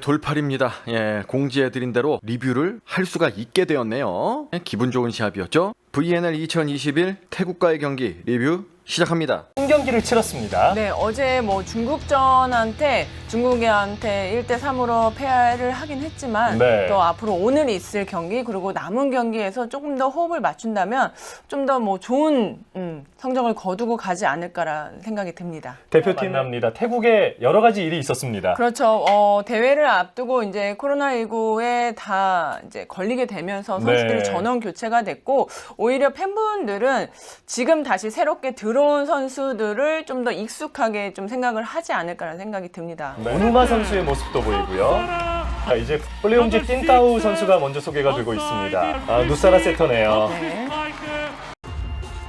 돌팔입니다. 공지해드린 대로 리뷰를 할 수가 있게 되었네요. 기분 좋은 시합이었죠. VNL 2021 태국과의 경기 리뷰 시작합니다. 홈경기를 치렀습니다. 네, 어제 중국한테 1대3으로 패를 하긴 했지만 네. 또 앞으로 오늘 있을 경기 그리고 남은 경기에서 조금 더 호흡을 맞춘다면 좀 더 좋은 성적을 거두고 가지 않을까라는 생각이 듭니다. 대표팀 만납니다. 태국에 여러 가지 일이 있었습니다. 그렇죠. 대회를 앞두고 이제 코로나19에 다 이제 걸리게 되면서 선수들이 네. 전원 교체가 됐고 오히려 팬분들은 지금 다시 새롭게 들어온 선수들을 좀 더 익숙하게 좀 생각을 하지 않을까라는 생각이 듭니다. 오누마 선수의 모습도 보이고요. 자, 이제 플레이홈즈 띵따우 선수가 먼저 소개가 되고 있습니다. 누사라 세터네요. 네.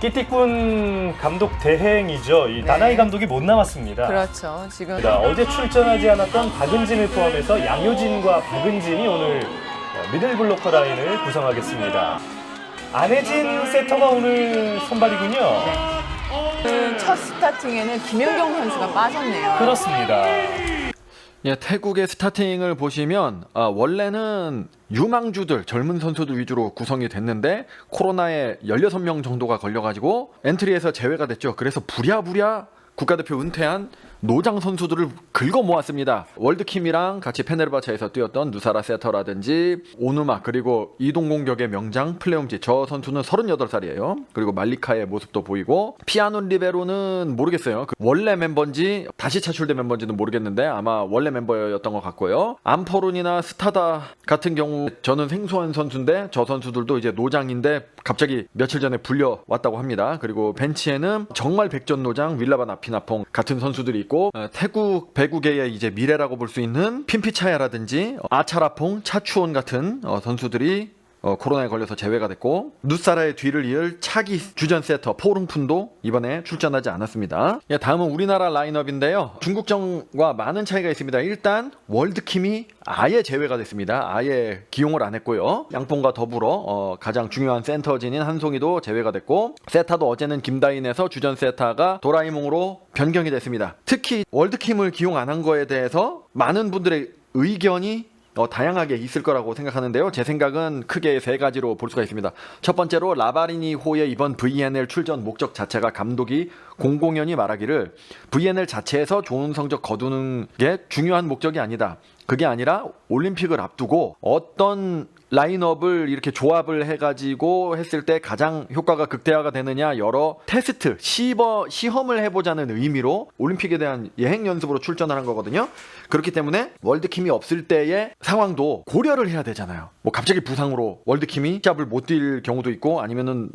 끼띠꾼 감독 대행이죠. 이 다나이 감독이 못 남았습니다. 그렇죠. 지금 어제 출전하지 않았던 박은진을 포함해서 양효진과 박은진이 오늘 미들 블로커 라인을 구성하겠습니다. 안혜진 세터가 오늘 선발이군요. 첫 스타팅에는 김연경 선수가 빠졌네요. 그렇습니다. 태국의 스타팅을 보시면 원래는 유망주들, 젊은 선수들 위주로 구성이 됐는데 코로나에 16명 정도가 걸려가지고 엔트리에서 제외가 됐죠. 그래서 부랴부랴 국가대표 은퇴한 노장 선수들을 긁어 모았습니다. 월드킴이랑 같이 페네르바체에서 뛰었던 누사라 세터라든지 오누마 그리고 이동공격의 명장 플레움지 저 선수는 38살이에요. 그리고 말리카의 모습도 보이고 피아노 리베로는 모르겠어요. 원래 멤버인지 다시 차출된 멤버인지는 모르겠는데 아마 원래 멤버였던 것 같고요. 암포룬이나 스타다 같은 경우 저는 생소한 선수인데 저 선수들도 이제 노장인데 갑자기 며칠 전에 불려왔다고 합니다. 그리고 벤치에는 정말 백전노장 윌라반 아피나퐁 같은 선수들이 있고 태국 배구계의 이제 미래라고 볼 수 있는 핀피차야라든지 아차라퐁, 차추온 같은 선수들이 코로나에 걸려서 제외가 됐고 누사라의 뒤를 이을 차기 주전 세터 포릉푼도 이번에 출전하지 않았습니다. 다음은 우리나라 라인업인데요. 중국전과 많은 차이가 있습니다. 일단 월드킴이 아예 제외가 됐습니다. 아예 기용을 안 했고요. 양뽕과 더불어 가장 중요한 센터진인 한송이도 제외가 됐고 세타도 어제는 김다인에서 주전 세타가 도라이몽으로 변경이 됐습니다. 특히 월드킴을 기용 안 한 거에 대해서 많은 분들의 의견이 다양하게 있을 거라고 생각하는데요. 제 생각은 크게 세 가지로 볼 수가 있습니다. 첫 번째로 라바리니호의 이번 VNL 출전 목적 자체가 감독이 공공연히 말하기를 VNL 자체에서 좋은 성적 거두는 게 중요한 목적이 아니다. 그게 아니라 올림픽을 앞두고 어떤 라인업을 이렇게 조합을 해가지고 했을 때 가장 효과가 극대화가 되느냐 여러 테스트, 시험을 해보자는 의미로 올림픽에 대한 예행 연습으로 출전을 한 거거든요. 그렇기 때문에 월드킴이 없을 때의 상황도 고려를 해야 되잖아요. 갑자기 부상으로 월드킴이 시합을 못 뛸 경우도 있고 아니면은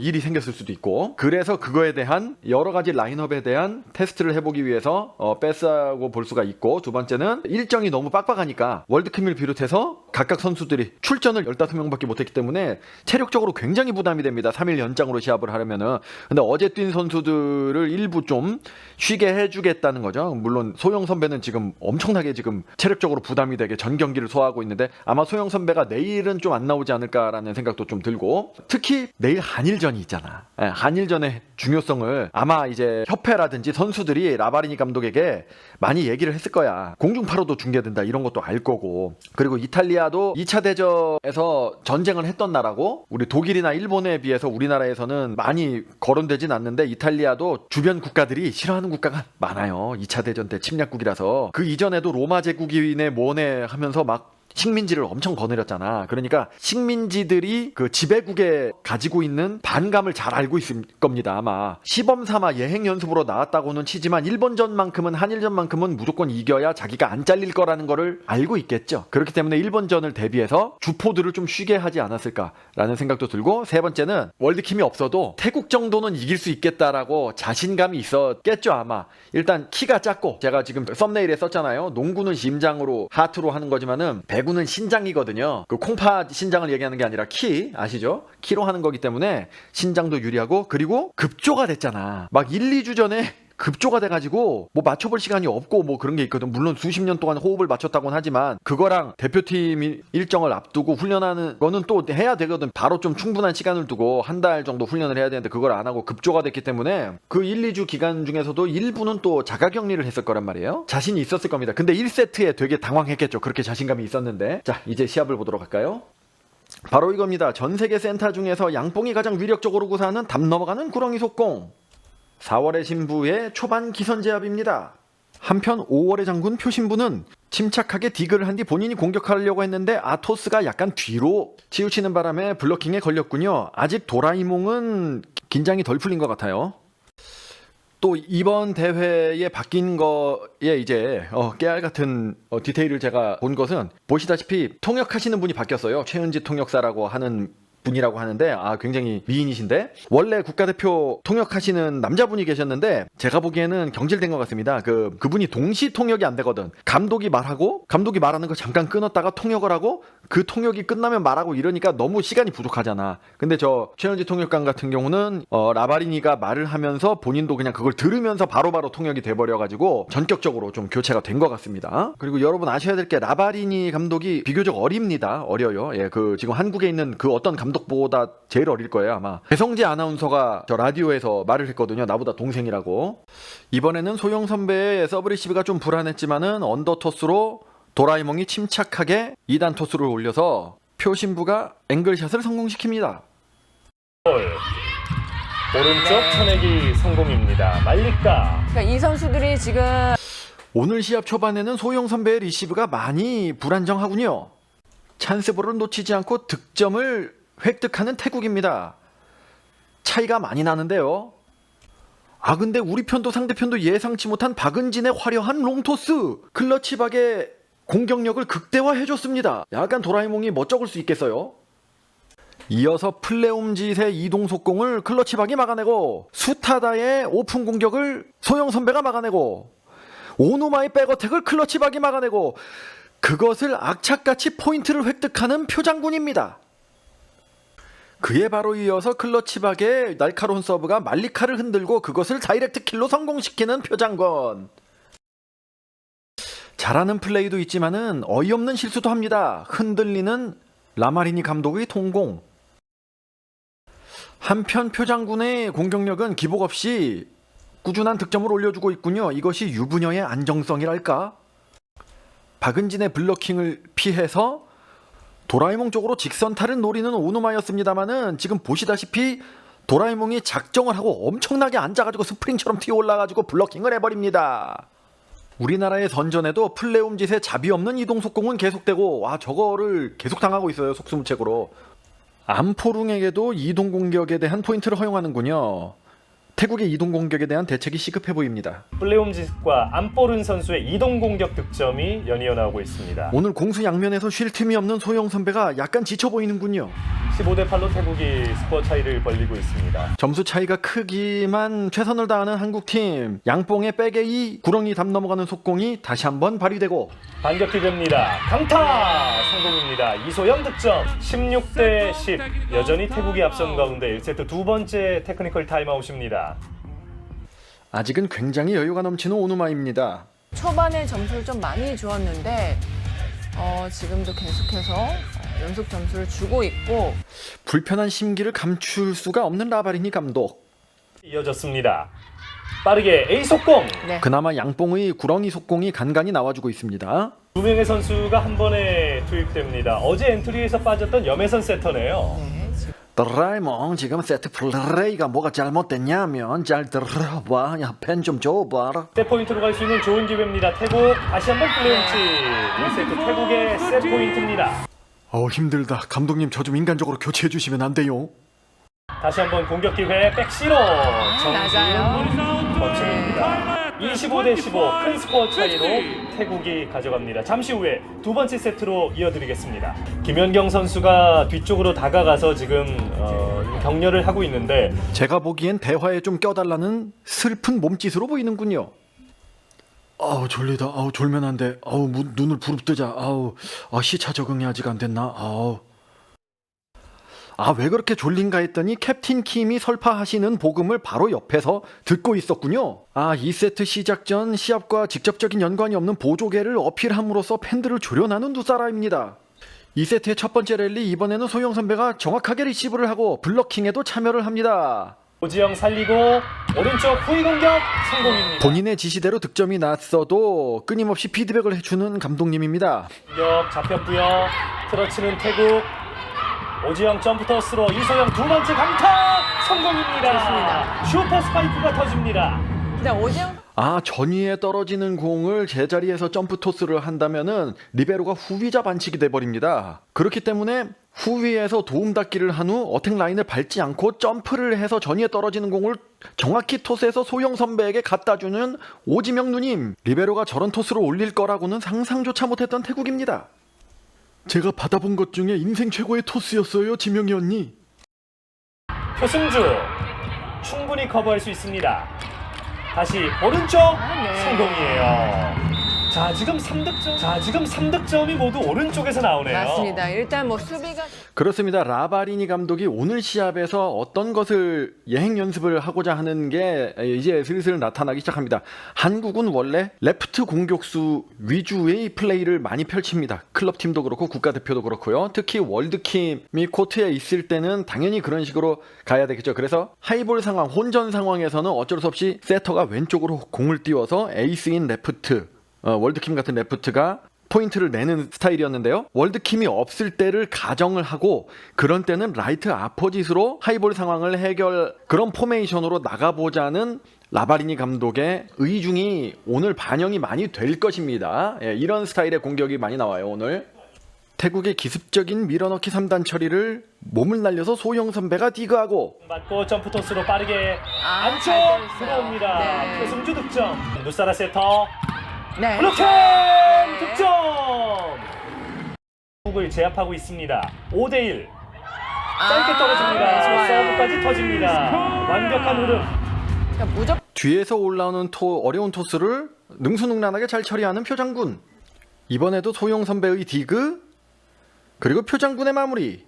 일이 생겼을 수도 있고 그래서 그거에 대한 여러 가지 라인업에 대한 테스트를 해보기 위해서 뺐다고 볼 수가 있고 두 번째는 일정이 너무 빡빡하니까 월드킴을 비롯해서 각각 선수들이 출전을 15명밖에 못했기 때문에 체력적으로 굉장히 부담이 됩니다. 3일 연장으로 시합을 하려면은. 근데 어제 뛴 선수들을 일부 좀 쉬게 해주겠다는 거죠. 물론 소영 선배는 지금 엄청나게 지금 체력적으로 부담이 되게 전 경기를 소화하고 있는데 아마 소영 선배가 내일은 좀 안 나오지 않을까라는 생각도 좀 들고 특히 내일 한일전이 있잖아. 한일전의 중요성을 아마 이제 협회라든지 선수들이 라바리니 감독에게 많이 얘기를 했을 거야. 공중파로도 중계된다 이런 것도 알 거고 그리고 이탈리아도 2차 대전에서 전쟁을 했던 나라고 우리 독일이나 일본에 비해서 우리나라에서는 많이 거론되진 않는데 이탈리아도 주변 국가들이 싫어하는 국가가 많아요. 2차 대전 때 침략국이라서 그 이전에도 로마 제국이네 뭐네 하면서 막 식민지를 엄청 거느렸잖아. 그러니까 식민지들이 그 지배국에 가지고 있는 반감을 잘 알고 있을 겁니다. 아마 시범 삼아 예행 연습으로 나왔다고는 치지만 일본전만큼은 한일전만큼은 무조건 이겨야 자기가 안 잘릴 거라는 거를 알고 있겠죠. 그렇기 때문에 일본전을 대비해서 주포들을 좀 쉬게 하지 않았을까라는 생각도 들고 세 번째는 월드킴이 없어도 태국 정도는 이길 수 있겠다라고 자신감이 있었겠죠. 아마 일단 키가 작고 제가 지금 썸네일에 썼잖아요. 농구는 심장으로 하트로 하는 거지만은 배구는 신장이거든요. 그 콩파 신장을 얘기하는 게 아니라 키 아시죠? 키로 하는 거기 때문에 신장도 유리하고 그리고 급조가 됐잖아. 막 1, 2주 전에 급조가 돼가지고 뭐 맞춰볼 시간이 없고 뭐 그런 게 있거든. 물론 수십 년 동안 호흡을 맞췄다고는 하지만 그거랑 대표팀 일정을 앞두고 훈련하는 거는 또 해야 되거든. 바로 좀 충분한 시간을 두고 한 달 정도 훈련을 해야 되는데 그걸 안 하고 급조가 됐기 때문에 그 1, 2주 기간 중에서도 일부는 또 자가격리를 했을 거란 말이에요. 자신이 있었을 겁니다. 근데 1세트에 되게 당황했겠죠. 그렇게 자신감이 있었는데. 자, 이제 시합을 보도록 할까요? 바로 이겁니다. 전 세계 센터 중에서 양뽕이 가장 위력적으로 구사하는 담 넘어가는 구렁이 속공. 4월의 신부의 초반 기선제압입니다. 한편 5월의 장군 표신부는 침착하게 디그를 한 뒤 본인이 공격하려고 했는데 아토스가 약간 뒤로 치우치는 바람에 블러킹에 걸렸군요. 아직 도라이몽은 긴장이 덜 풀린 것 같아요. 또 이번 대회에 바뀐 거에 이제 깨알 같은 디테일을 제가 본 것은 보시다시피 통역하시는 분이 바뀌었어요. 최은지 통역사라고 하는 분이라고 하는데 굉장히 미인이신데 원래 국가대표 통역하시는 남자분이 계셨는데 제가 보기에는 경질된 것 같습니다. 그분이 동시 통역이 안 되거든. 감독이 말하는 거 잠깐 끊었다가 통역을 하고 그 통역이 끝나면 말하고 이러니까 너무 시간이 부족하잖아. 근데 저 최현지 통역관 같은 경우는 라바리니가 말을 하면서 본인도 그냥 그걸 들으면서 바로바로 통역이 돼버려가지고 전격적으로 좀 교체가 된 것 같습니다. 그리고 여러분 아셔야 될 게 라바리니 감독이 비교적 어려요. 예, 지금 한국에 있는 그 어떤 감독보다 제일 어릴 거예요 아마. 배성재 아나운서가 저 라디오에서 말을 했거든요. 나보다 동생이라고. 이번에는 소영 선배의 서브리시브가 좀 불안했지만은 언더토스로 도라에몽이 침착하게 2단 토스를 올려서 표신부가 앵글샷을 성공시킵니다. 오른쪽 쳐내기 성공입니다. 말리까. 그러니까 이 선수들이 지금 오늘 시합 초반에는 소영 선배의 리시브가 많이 불안정하군요. 찬스볼을 놓치지 않고 득점을 획득하는 태국입니다. 차이가 많이 나는데요. 근데 우리 편도 상대편도 예상치 못한 박은진의 화려한 롱토스. 클러치박의 공격력을 극대화해줬습니다. 약간 도라에몽이 멋쩍을 수 있겠어요. 이어서 플레움짓의 이동 속공을 클러치박이 막아내고 수타다의 오픈 공격을 소영 선배가 막아내고 오누마의 백어택을 클러치박이 막아내고 그것을 악착같이 포인트를 획득하는 표장군입니다. 그에 바로 이어서 클러치박의 날카로운 서브가 말리카를 흔들고 그것을 다이렉트 킬로 성공시키는 표장군. 잘하는 플레이도 있지만은 어이없는 실수도 합니다. 흔들리는 라마리니 감독의 통공. 한편 표장군의 공격력은 기복 없이 꾸준한 득점을 올려주고 있군요. 이것이 유부녀의 안정성이랄까? 박은진의 블러킹을 피해서 도라에몽 쪽으로 직선타를 노리는 오누마였습니다만은 지금 보시다시피 도라에몽이 작정을 하고 엄청나게 앉아가지고 스프링처럼 튀어 올라가지고 블러킹을 해버립니다. 우리나라의 선전에도 플레움짓의 자비 없는 이동 속공은 계속되고 저거를 계속 당하고 있어요. 속수무책으로. 암포룽에게도 이동 공격에 대한 포인트를 허용하는군요. 태국의 이동 공격에 대한 대책이 시급해 보입니다. 플레움짓과 안보른 선수의 이동 공격 득점이 연이어 나오고 있습니다. 오늘 공수 양면에서 쉴 틈이 없는 소영 선배가 약간 지쳐 보이는군요. 15대8로 태국이 스코어 차이를 벌리고 있습니다. 점수 차이가 크기만 최선을 다하는 한국팀. 양뽕의 백에 구렁이 담 넘어가는 속공이 다시 한번 발휘되고 반격 기회입니다. 강타 성공입니다. 이소영 득점 16대10. 여전히 태국이 앞선 가운데 1세트 두 번째 테크니컬 타임아웃입니다. 아직은 굉장히 여유가 넘치는 오누마입니다. 초반에 점수를 좀 많이 주었는데 지금도 계속해서 연속 점수를 주고 있고 불편한 심기를 감출 수가 없는 라바리니 감독. 이어졌습니다. 빠르게 A 속공. 네. 그나마 양뽕의 구렁이 속공이 간간히 나와주고 있습니다. 두 명의 선수가 한 번에 투입됩니다. 어제 엔트리에서 빠졌던 염혜선 세터네요. 네, 지금 도라에몽 지금 세트 플레이가 뭐가 잘못됐냐면 잘 들어봐. 펜 좀 줘봐라. 세 포인트로 갈 수 있는 좋은 기회입니다. 태국 다시 한번 플레이치. 1세트 태국의 세 포인트입니다. 힘들다. 감독님 저 좀 인간적으로 교체해 주시면 안 돼요? 다시 한번 공격 기회 백시로 낮아요. 범칙입니다. 25대15 큰 스코어 차이로 태국이 가져갑니다. 잠시 후에 두 번째 세트로 이어드리겠습니다. 김연경 선수가 뒤쪽으로 다가가서 지금 격려를 하고 있는데 제가 보기엔 대화에 좀 껴달라는 슬픈 몸짓으로 보이는군요. 졸리다. 졸면 안 돼. 눈을 부릅뜨자. 시차 적응이 아직 안 됐나. 아, 왜 그렇게 졸린가 했더니 캡틴 킴이 설파하시는 복음을 바로 옆에서 듣고 있었군요. 아, 2세트 시작 전 시합과 직접적인 연관이 없는 보조개를 어필함으로써 팬들을 조련하는 두 사람입니다. 2세트의 첫 번째 랠리, 이번에는 소영 선배가 정확하게 리시브를 하고 블러킹에도 참여를 합니다. 오지영 살리고 오른쪽 후위 공격 성공입니다. 본인의 지시대로 득점이 났어도 끊임없이 피드백을 해주는 감독님입니다. 공격 잡혔고요. 틀어치는 태국. 오지영 점프 토스로 이소영 두 번째 강타 성공입니다. 좋습니다. 슈퍼 스파이크가 터집니다. 근데 오지영 아, 전위에 떨어지는 공을 제자리에서 점프 토스를 한다면은 리베로가 후위자 반칙이 돼버립니다. 그렇기 때문에 후위에서 도움 닫기를 한 후 어택 라인을 밟지 않고 점프를 해서 전위에 떨어지는 공을 정확히 토스해서 소영 선배에게 갖다주는 오지명 누님. 리베로가 저런 토스를 올릴 거라고는 상상조차 못했던 태국입니다. 제가 받아본 것 중에 인생 최고의 토스였어요, 지명이 언니. 표승주 충분히 커버할 수 있습니다. 다시 오른쪽 네. 성공이에요. 자, 지금 3득점이 모두 오른쪽에서 나오네요. 맞습니다. 일단 뭐 수비가 그렇습니다. 라바리니 감독이 오늘 시합에서 어떤 것을 예행 연습을 하고자 하는 게 이제 슬슬 나타나기 시작합니다. 한국은 원래 레프트 공격수 위주의 플레이를 많이 펼칩니다. 클럽팀도 그렇고 국가대표도 그렇고요. 특히 월드팀이 코트에 있을 때는 당연히 그런 식으로 가야 되겠죠. 그래서 하이볼 상황, 혼전 상황에서는 어쩔 수 없이 세터가 왼쪽으로 공을 띄워서 에이스인 레프트, 월드킴 같은 레프트가 포인트를 내는 스타일이었는데요. 월드킴이 없을 때를 가정을 하고 그런 때는 라이트 아포짓으로 하이볼 상황을 그런 포메이션으로 나가보자는 라바리니 감독의 의중이 오늘 반영이 많이 될 것입니다. 예, 이런 스타일의 공격이 많이 나와요, 오늘. 태국의 기습적인 밀어넣기 3단 처리를 몸을 날려서 소영 선배가 디그하고 맞고 점프 토스로 빠르게 안쪽 잘 때렸어요. 들어옵니다. 네. 표승주 득점. 누사라 세터 네. 블로킹 네. 득점. 한국을 제압하고 있습니다. 5대1 짧게 떨어집니다. 네, 좋아요. 서브까지 터집니다. 완벽한 흐름. 그러니까 무조건 뒤에서 올라오는 어려운 토스를 능수능란하게 잘 처리하는 표장군. 이번에도 소영 선배의 디그, 그리고 표장군의 마무리.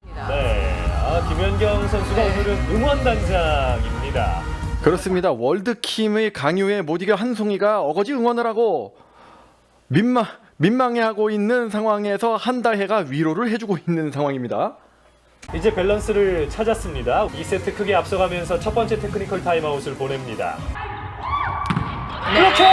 네, 김연경 선수가 오늘은 응원단장입니다. 그렇습니다. 월드킴의 강요에 못 이겨 한송이가 어거지 응원을 하고 민망해하고 있는 상황에서 한다해가 위로를 해주고 있는 상황입니다. 이제 밸런스를 찾았습니다. 2세트 크게 앞서가면서 첫 번째 테크니컬 타임아웃을 보냅니다. 이렇게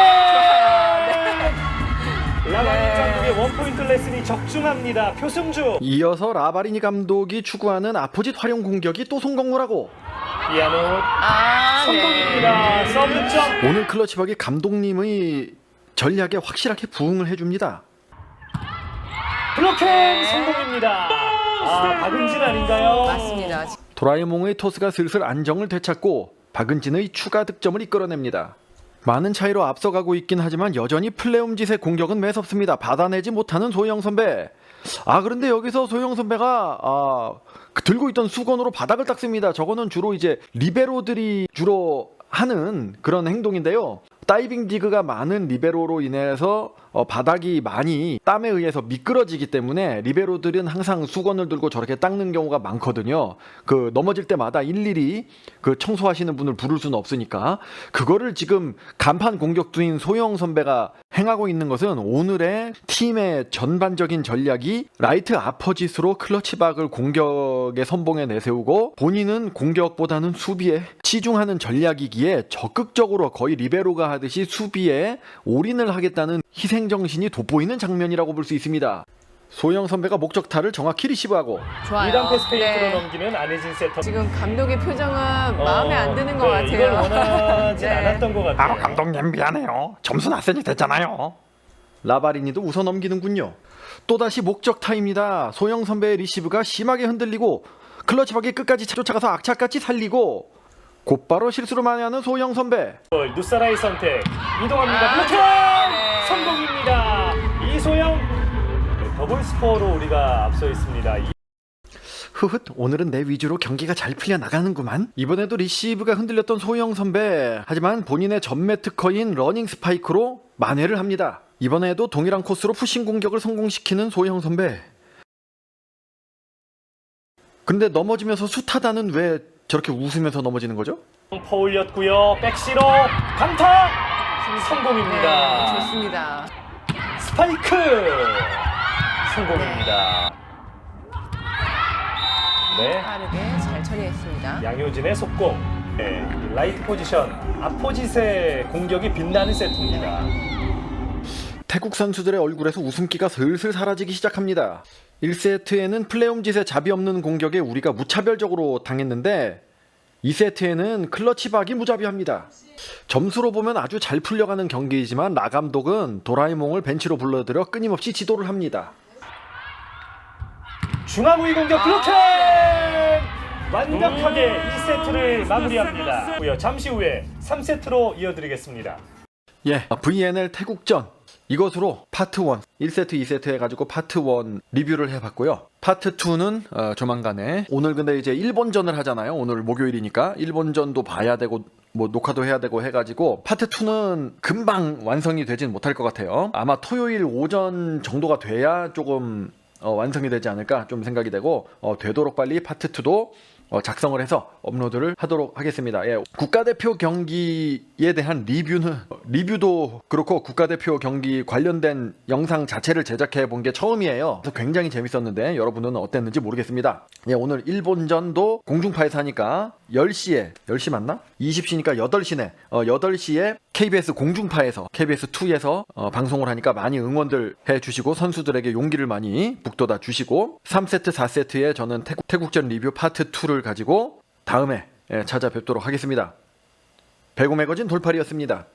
라바니 감독의 원포인트 레슨이 적중합니다. 표승주 이어서 라바리니 감독이 추구하는 아포짓 활용 공격이 또 성공을 하고 피아노 성공입니다. 서브 득점. 오늘 클러치박이 감독님의 전략에 확실하게 부응을 해줍니다. 블로킹 성공입니다. 박은진 아닌가요? 맞습니다. 도라에몽의 토스가 슬슬 안정을 되찾고 박은진의 추가 득점을 이끌어냅니다. 많은 차이로 앞서가고 있긴 하지만 여전히 플레움짓의 공격은 매섭습니다. 받아내지 못하는 소영 선배. 그런데 여기서 소영 선배가 들고 있던 수건으로 바닥을 닦습니다. 저거는 주로 이제 리베로들이 주로 하는 그런 행동인데요. 다이빙 디그가 많은 리베로로 인해서 바닥이 많이 땀에 의해서 미끄러지기 때문에 리베로들은 항상 수건을 들고 저렇게 닦는 경우가 많거든요. 그 넘어질 때마다 일일이 그 청소하시는 분을 부를 수는 없으니까 그거를 지금 간판 공격수인 소영 선배가 행하고 있는 것은 오늘의 팀의 전반적인 전략이 라이트 아퍼짓으로 클러치박을 공격의 선봉에 내세우고 본인은 공격보다는 수비에 치중하는 전략이기에 적극적으로 거의 리베로가 하듯이 수비에 올인을 하겠다는 희생정신이 돋보이는 장면이라고 볼 수 있습니다. 소영 선배가 목적타를 정확히 리시브하고 좋아요. 2단 패스 페인트로 네. 넘기는 안혜진 세터. 지금 감독의 표정은 마음에 안 드는 것 같아요. 이걸 원하진 네. 않았던 것 같아요. 감독님 미안해요. 점수 났으니 됐잖아요. 라바리니도 웃어 넘기는군요. 또다시 목적타입니다. 소영 선배의 리시브가 심하게 흔들리고 클러치박이 끝까지 쫓아가서 악착같이 살리고 곧바로 실수를 많이 하는 소영 선배. 누사라의 선택 이동합니다. 블로킹 네. 성공입니다. 이소영 더블 스코어로 우리가 앞서 있습니다. 흐흐, 오늘은 내 위주로 경기가 잘 풀려 나가는구만. 이번에도 리시브가 흔들렸던 소영 선배. 하지만 본인의 전매 특허인 러닝 스파이크로 만회를 합니다. 이번에도 동일한 코스로 푸싱 공격을 성공시키는 소영 선배. 근데 넘어지면서 숱하다는 왜 저렇게 웃으면서 넘어지는 거죠? 퍼올렸고요. 백시로 강타 성공입니다. 네, 좋습니다. 스파이크 성공입니다. 네, 빠르게 잘 처리했습니다. 양효진의 속공. 네, 라이트 포지션 아포짓의 공격이 빛나는 세트입니다. 태국 선수들의 얼굴에서 웃음기가 슬슬 사라지기 시작합니다. 1세트에는 플레이홈짓의 자비 없는 공격에 우리가 무차별적으로 당했는데 2세트에는 클러치박이 무자비합니다. 점수로 보면 아주 잘 풀려가는 경기이지만 라 감독은 도라에몽을 벤치로 불러들여 끊임없이 지도를 합니다. 중앙우위 공격 블로킹! 완벽하게 2세트를 마무리합니다. 잠시 후에 3세트로 이어드리겠습니다. 예, VNL 태국전 이것으로 파트 1, 1세트, 2세트 해가지고 파트 1 리뷰를 해봤고요. 파트 2는 조만간에 오늘 근데 이제 일본전을 하잖아요. 오늘 목요일이니까 일본전도 봐야 되고 뭐 녹화도 해야 되고 해가지고 파트 2는 금방 완성이 되진 못할 것 같아요. 아마 토요일 오전 정도가 돼야 조금 완성이 되지 않을까 좀 생각이 되고 되도록 빨리 파트 2도 작성을 해서 업로드를 하도록 하겠습니다. 예, 국가대표 경기에 대한 리뷰도 그렇고 국가대표 경기 관련된 영상 자체를 제작해 본 게 처음이에요. 그래서 굉장히 재밌었는데 여러분은 어땠는지 모르겠습니다. 예, 오늘 일본전도 공중파에서 하니까 10시에 10시 맞나? 20시니까 8시네. 8시에 KBS 공중파에서 KBS2에서 방송을 하니까 많이 응원들 해주시고 선수들에게 용기를 많이 북돋아 주시고 3세트 4세트에 저는 태국전 리뷰 파트 2를 가지고 다음에 찾아뵙도록 하겠습니다. 배구 매거진 돌팔이였습니다.